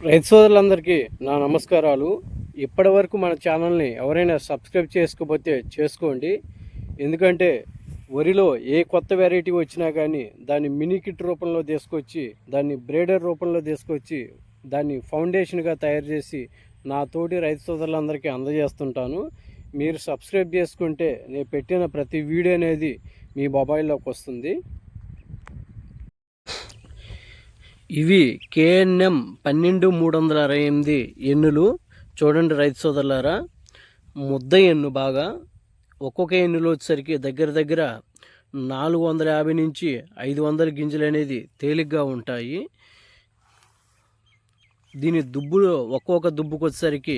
రైతు సోదరులందరికీ నా నమస్కారాలు. ఇప్పటి వరకు మన ఛానల్ని ఎవరైనా సబ్స్క్రైబ్ చేసుకోకపోతే చేసుకోండి. ఎందుకంటే వరిలో ఏ కొత్త వెరైటీ వచ్చినా కానీ దాన్ని మినీ కిట్ రూపంలో తీసుకొచ్చి, దాన్ని బ్రేడర్ రూపంలో తీసుకొచ్చి, దాన్ని ఫౌండేషన్గా తయారు చేసి నా తోటి రైతు సోదరులందరికీ అందజేస్తుంటాను. మీరు సబ్స్క్రైబ్ చేసుకుంటే నేను పెట్టిన ప్రతి వీడియో అనేది మీ మొబైల్లోకి వస్తుంది. ఇవి KNM 12368 ఎన్నులు. చూడండి రైతు సోదరులారా, ముద్ద ఎన్ను బాగా. ఒక్కొక్క ఎన్నులో వచ్చేసరికి దగ్గర 450 నుంచి 500 గింజలు అనేది తేలిగ్గా ఉంటాయి. దీని దుబ్బులో ఒక్కొక్క దుబ్బుకు వచ్చేసరికి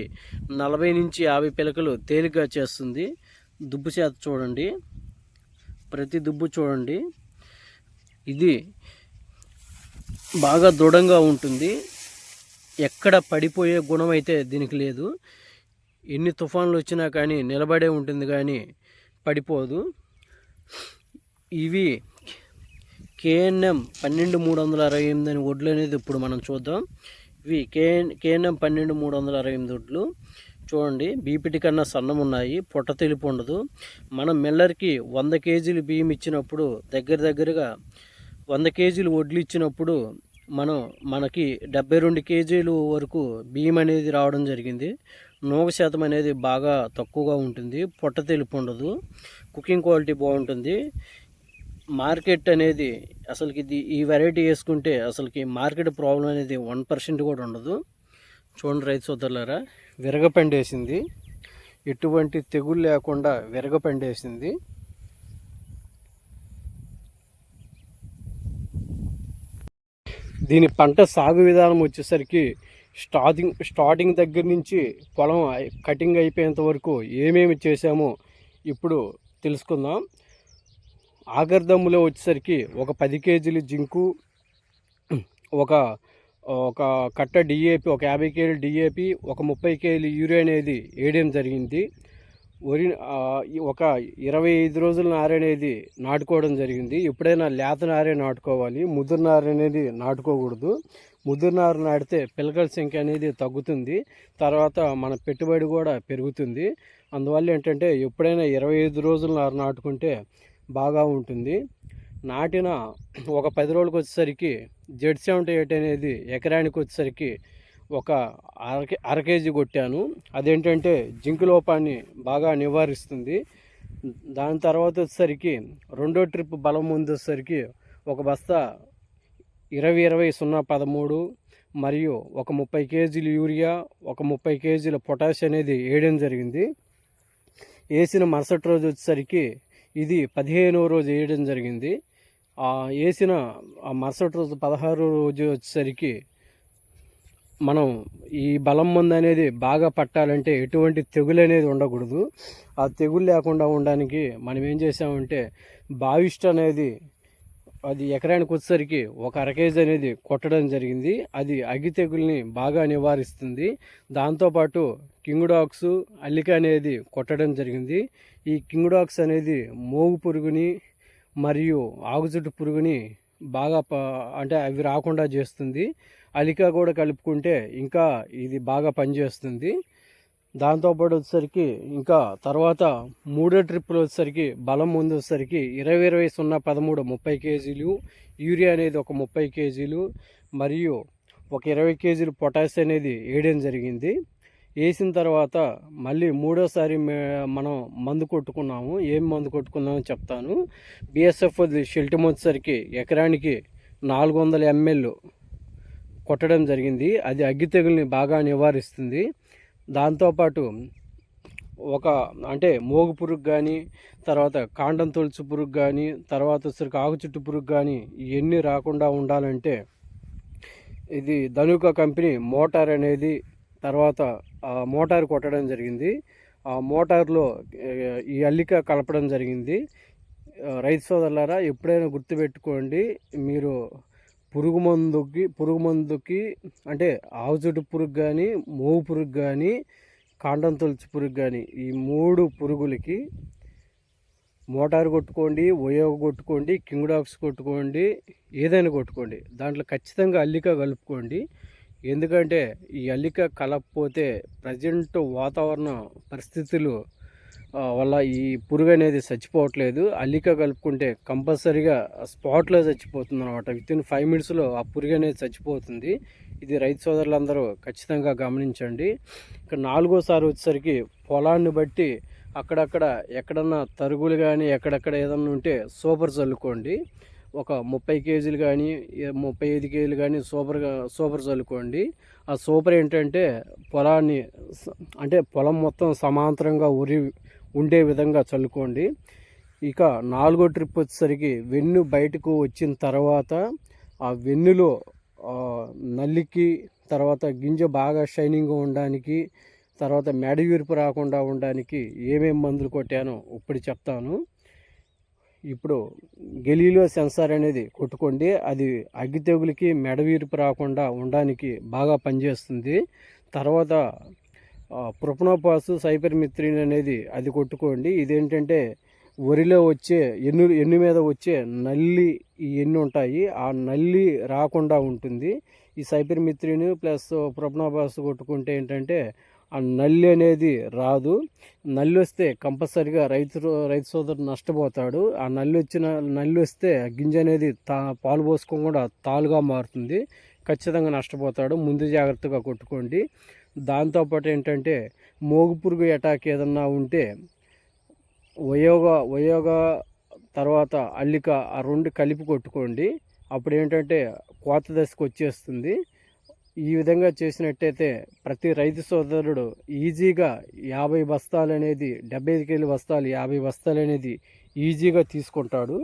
40 నుంచి 50 పిలకలు తేలిగ్గా చేస్తుంది. దుబ్బు చేత చూడండి, ప్రతి దుబ్బు చూడండి. ఇది బాగా దృఢంగా ఉంటుంది. ఎక్కడ పడిపోయే గుణం అయితే దీనికి లేదు. ఎన్ని తుఫాన్లు వచ్చినా కానీ నిలబడే ఉంటుంది, కానీ పడిపోదు. ఇవి KNM 12368 అని వడ్లు అనేది ఇప్పుడు మనం చూద్దాం. ఇవి KNM 12368 వడ్లు. చూడండి, బీపీటీ కన్నా సన్నం ఉన్నాయి, పొట్ట తెలుపు ఉండదు. మనం మిల్లర్కి 100 కేజీలు బియ్యం ఇచ్చినప్పుడు దగ్గరగా 100 కేజీలు వడ్లు ఇచ్చినప్పుడు మనకి 72 కేజీలు వరకు బియ్యం అనేది రావడం జరిగింది. నూక శాతం అనేది బాగా తక్కువగా ఉంటుంది, పొట్ట తెలుపు ఉండదు, కుకింగ్ క్వాలిటీ బాగుంటుంది. మార్కెట్ అనేది అసలుకి ఈ వెరైటీ వేసుకుంటే అసలుకి మార్కెట్ ప్రాబ్లం అనేది 1% కూడా ఉండదు. చూడండి రైతు సోదరులారా, విరగపండేసింది, ఎటువంటి తెగులు లేకుండా విరగపండేసింది. దీని పంట సాగు విధానం వచ్చేసరికి స్టార్టింగ్ దగ్గర నుంచి పొలం కటింగ్ అయిపోయేంత వరకు ఏమేమి చేసామో ఇప్పుడు తెలుసుకుందాం. ఆగర్దమ్ములో వచ్చేసరికి ఒక 10 కేజీలు జింకు, ఒక కట్ట DAP, ఒక 50 కేజీలు DAP, ఒక 30 కేజీలు యూరియా అనేది వేయడం జరిగింది. వరి ఒక 25 రోజుల నార అనేది నాటుకోవడం జరిగింది. ఎప్పుడైనా లేత నారే నాటుకోవాలి, ముదురు నార అనేది నాటుకోకూడదు. ముదురు నార నాటితే పిలకల సంఖ్య అనేది తగ్గుతుంది, తర్వాత మన పెట్టుబడి కూడా పెరుగుతుంది. అందువల్ల ఏంటంటే ఎప్పుడైనా 25 రోజుల నార నాటుకుంటే బాగా ఉంటుంది. నాటిన ఒక 10 రోజులకు వచ్చేసరికి Z78 అనేది ఎకరానికి వచ్చేసరికి ఒక అర కేజీ కొట్టాను. అదేంటంటే జింక్ లోపాన్ని బాగా నివారిస్తుంది. దాని తర్వాత వచ్చేసరికి రెండో ట్రిప్ బలం ముందు వచ్చేసరికి ఒక బస్తా 20-20-0-13 మరియు ఒక 30 కేజీలు యూరియా, ఒక 30 కేజీల పొటాష్ అనేది వేయడం జరిగింది. వేసిన మరుసటి రోజు వచ్చేసరికి ఇది 15వ రోజు వేయడం జరిగింది. వేసిన మరుసటి రోజు 16వ రోజు వచ్చేసరికి మనం ఈ బలం మందు అనేది బాగా పట్టాలంటే ఎటువంటి తెగులు అనేది ఉండకూడదు. ఆ తెగులు లేకుండా ఉండడానికి మనం ఏం చేసామంటే బావిస్ట్ అనేది అది ఎకరానికి వచ్చేసరికి ఒక అర కేజీ అనేది కొట్టడం జరిగింది. అది అగ్గి తెగుల్ని బాగా నివారిస్తుంది. దాంతోపాటు కింగుడాక్స్, అల్లిక అనేది కొట్టడం జరిగింది. ఈ కింగుడాక్స్ అనేది మోగు పురుగుని మరియు ఆకుచుట్టు పురుగుని బాగా అంటే అవి రాకుండా చేస్తుంది. అలికా కూడా కలుపుకుంటే ఇంకా ఇది బాగా పనిచేస్తుంది. దాంతోపాటు వచ్చేసరికి ఇంకా తర్వాత మూడో ట్రిప్పులు వచ్చేసరికి బలం ముందు వచ్చేసరికి 20-20-0-13 30 కేజీలు యూరియా అనేది ఒక 30 కేజీలు మరియు ఒక 20 కేజీలు పొటాష్ అనేది వేయడం జరిగింది. వేసిన తర్వాత మళ్ళీ మూడోసారి మనం మందు కొట్టుకున్నాము. ఏం మందు కొట్టుకున్నామో చెప్తాను. BSF షెల్టిమ్ వచ్చేసరికి ఎకరానికి 400 ml కొట్టడం జరిగింది. అది అగ్గి తెగుల్ని బాగా నివారిస్తుంది. దాంతోపాటు అంటే మోగు పురుగు కానీ, తర్వాత కాండం తొలుచు పురుగు కానీ, తర్వాత వచ్చరికి ఆకు చుట్టు పురుగు కానీ ఇవన్నీ రాకుండా ఉండాలంటే ఇది ధనుక కంపెనీ మోటార్ అనేది తర్వాత మోటార్ కొట్టడం జరిగింది. ఆ మోటార్లో ఈ అల్లిక కలపడం జరిగింది. రైతు సోదరులారా, ఎప్పుడైనా గుర్తుపెట్టుకోండి, మీరు పురుగు మందుకి అంటే ఆవుచుట్టు పురుగు కానీ, మోగు పురుగు కానీ, కాండం తొలుచు పురుగు కానీ ఈ 3 పురుగులకి మోటార్ కొట్టుకోండి, ఒయోగ కొట్టుకోండి, కింగ్డాక్స్ కొట్టుకోండి, ఏదైనా కొట్టుకోండి, దాంట్లో ఖచ్చితంగా అల్లిక కలుపుకోండి. ఎందుకంటే ఈ అల్లిక కలపకపోతే ప్రజెంట్ వాతావరణ పరిస్థితులు వల్ల ఈ పురుగు అనేది చచ్చిపోవట్లేదు. అల్లిక కలుపుకుంటే కంపల్సరీగా స్పాట్లో చచ్చిపోతుంది అనమాట. వితిన్ 5 మినిట్స్లో ఆ పురుగు అనేది చచ్చిపోతుంది. ఇది రైతు సోదరులందరూ ఖచ్చితంగా గమనించండి. ఇక 4వసారి వచ్చేసరికి పొలాన్ని బట్టి అక్కడక్కడ ఎక్కడన్నా తరుగులు కానీ ఎక్కడెక్కడ ఏదన్నా ఉంటే సూపర్ చల్లుకోండి. ఒక 30 కేజీలు కానీ 35 కేజీలు కానీ సూపర్ చల్లుకోండి. ఆ సూపర్ ఏంటంటే పొలాన్ని అంటే పొలం మొత్తం సమాంతరంగా ఉండే విధంగా చల్లుకోండి. ఇక 4వ ట్రిప్ వచ్చేసరికి వెన్ను బయటకు వచ్చిన తర్వాత ఆ వెన్నులో నల్లికి, తర్వాత గింజ బాగా షైనింగ్గా ఉండడానికి, తర్వాత మెడ విరుపు రాకుండా ఉండడానికి ఏమేమి మందులు కొట్టానో ఇప్పుడు చెప్తాను. ఇప్పుడు గెలీలో సెన్సార్ అనేది కొట్టుకోండి. అది అగ్గి తెగులకి, మెడ విరుపు రాకుండా ఉండడానికి బాగా పనిచేస్తుంది. తర్వాత ప్రొపనోపాస్, సైపర్మిత్రిన్ అనేది అది కొట్టుకోండి. ఇదేంటంటే వరిలో వచ్చే ఎన్ను మీద వచ్చే నల్లి ఈ ఎన్ని ఉంటాయి, ఆ నల్లి రాకుండా ఉంటుంది. ఈ సైపర్మిత్రిన్ ప్లస్ ప్రొపనోపాస్ కొట్టుకుంటే ఏంటంటే ఆ నల్లి అనేది రాదు. నల్లి వస్తే కంపల్సరిగా రైతు సోదరుడు నష్టపోతాడు. ఆ నల్లి వస్తే గింజ అనేది పాలు పోసుకోకుండా తాలుగా మారుతుంది. ఖచ్చితంగా నష్టపోతాడు. ముందు జాగ్రత్తగా కొట్టుకోండి. దాంతోపాటు ఏంటంటే మోగు పురుగు అటాక్ ఏదన్నా ఉంటే వయోగ తర్వాత అల్లిక ఆ 2 కలిపి కొట్టుకోండి. అప్పుడు ఏంటంటే కోత దశకు వచ్చేస్తుంది. ఈ విధంగా చేసినట్టయితే ప్రతి రైతు సోదరుడు ఈజీగా 50 బస్తాలు అనేది 75 కేజీల బస్తాలు 50 బస్తాలు అనేది ఈజీగా తీసుకుంటాడు.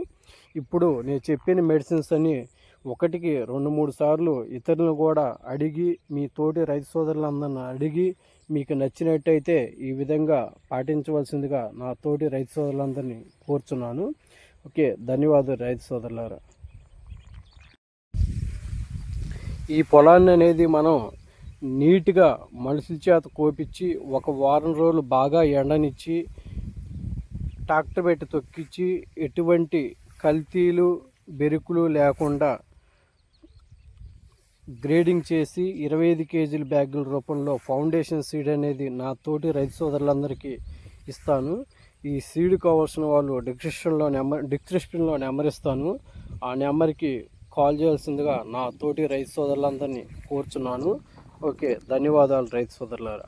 ఇప్పుడు నేను చెప్పిన మెడిసిన్స్ అన్నీ ఒకటికి 2-3 సార్లు ఇతరులను కూడా అడిగి, మీ తోటి రైతు సోదరులందరిని అడిగి మీకు నచ్చినట్టయితే ఈ విధంగా పాటించవలసిందిగా నా తోటి రైతు సోదరులందరినీ కోరుచున్నాను. ఓకే, ధన్యవాదాలు రైతు సోదరులారా. ఈ పొలాన్ని అనేది మనం నీట్గా మనుషుల చేత కోపించి 1 వారం రోజులు బాగా ఎండనిచ్చి ట్రాక్టర్ పెట్టి తొక్కించి ఎటువంటి కల్తీలు బెరుకులు లేకుండా గ్రేడింగ్ చేసి 25 కేజీల బ్యాగుల రూపంలో ఫౌండేషన్ సీడ్ అనేది నా తోటి రైతు సోదరులందరికీ ఇస్తాను. ఈ సీడ్ కావాల్సిన వాళ్ళు డిస్క్రిప్షన్లో నెంబర్ ఇస్తాను. ఆ నెంబర్కి కాల్ చేయాల్సిందిగా నా తోటి రైతు సోదరులందరినీ కోరుచున్నాను. ఓకే, ధన్యవాదాలు రైతు సోదరులారా.